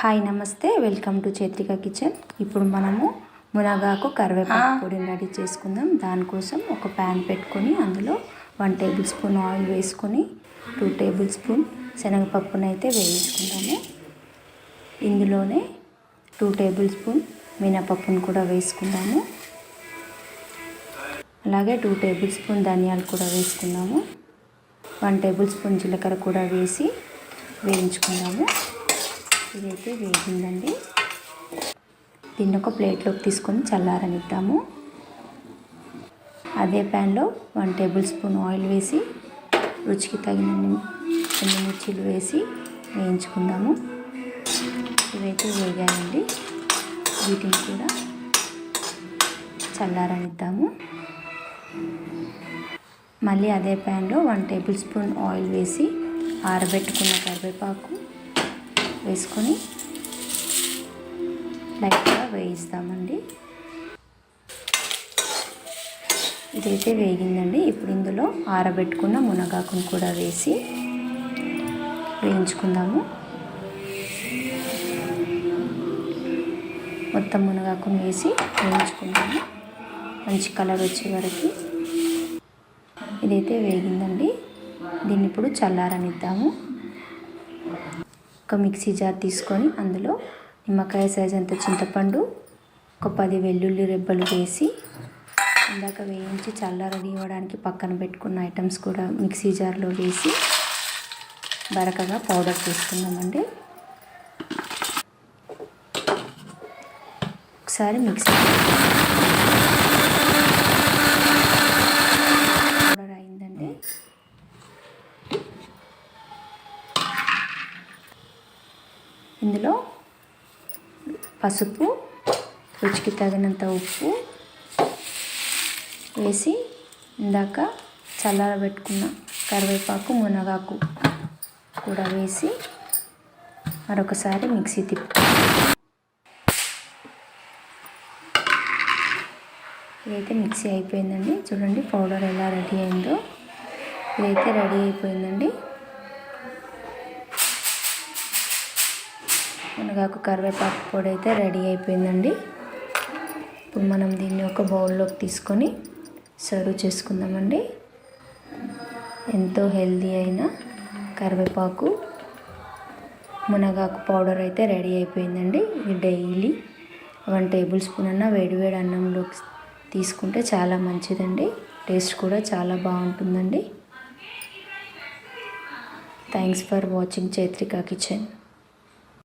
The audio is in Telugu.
హాయ్ నమస్తే, వెల్కమ్ టు చైత్రిక కిచెన్. ఇప్పుడు మనము మునగాకు కరివేపాకు పొడిని రెడీ చేసుకుందాం. దానికోసం ఒక ప్యాన్ పెట్టుకొని అందులో 1 టేబుల్ స్పూన్ ఆయిల్ వేసుకొని 2 టేబుల్ స్పూన్ శనగపప్పును అయితే వేయించుకుందాము. ఇందులోనే 2 టేబుల్ స్పూన్ మినపప్పును కూడా వేసుకుందాము. అలాగే 2 టేబుల్ స్పూన్ ధనియాలు కూడా వేసుకుందాము. 1 టేబుల్ స్పూన్ జీలకర్ర కూడా వేసి వేయించుకుందాము. ఇదైతే వేగిందండి. దీన్ని ఒక ప్లేట్లోకి తీసుకొని చల్లారనిద్దాము. అదే ప్యాన్లో 1 టేబుల్ స్పూన్ ఆయిల్ వేసి రుచికి తగిన ఎండుమిర్చీలు వేసి వేయించుకుందాము. ఇవైతే వేగాయండి. వీటిని కూడా చల్లారనిద్దాము. మళ్ళీ అదే ప్యాన్లో 1 టేబుల్ స్పూన్ ఆయిల్ వేసి ఆరబెట్టుకున్న కరివేపాకు వేసుకొని లైట్గా వేయిస్తామండి. ఇదైతే వేగిందండి. ఇప్పుడు ఇందులో ఆరబెట్టుకున్న మునగాకును కూడా వేసి వేయించుకుందాము. మొత్తం మునగాకును వేసి వేయించుకుందాము మంచి కలర్ వచ్చే వరకు. ఇదైతే వేగిందండి. దీన్ని ఇప్పుడు చల్లారనిద్దాము. ఒక మిక్సీ జార్ తీసుకొని అందులో నిమ్మకాయ సైజ్ అంత చింతపండు, ఒక 10 వెల్లుల్లి రెబ్బలు వేసి ఇందాక వేయించి చల్లారనివ్వడానికి పక్కన పెట్టుకున్న ఐటమ్స్ కూడా మిక్సీ జార్లో వేసి బరకగా పౌడర్ చేసుకుందామండి. ఒకసారి మిక్సీ పౌడర్ అయిందండి. ఇందులో పసుపు, రుచికి తగినంత ఉప్పు వేసి ఇందాక చల్లారబెట్టుకున్న కరివేపాకు, మునగాకు కూడా వేసి మరొకసారి మిక్సీ ఇదైతే మిక్సీ అయిపోయిందండి. చూడండి పౌడర్ ఎలా రెడీ అయిందో. ఇదైతే రెడీ అయిపోయిందండి. మునగాకు కరివేపాకు పొడి అయితే రెడీ అయిపోయిందండి. ఇప్పుడు మనం దీన్ని ఒక బౌల్లోకి తీసుకొని సర్వ్ చేసుకుందామండి. ఎంతో హెల్దీ అయిన కరివేపాకు, మునగాకు పౌడర్ అయితే రెడీ అయిపోయిందండి. ఇది డైలీ 1 టేబుల్ స్పూన్ అన్న వేడివేడి అన్నంలోకి తీసుకుంటే చాలా మంచిదండి. టేస్ట్ కూడా చాలా బాగుంటుందండి. Thanks for watching Chaitrika kitchen.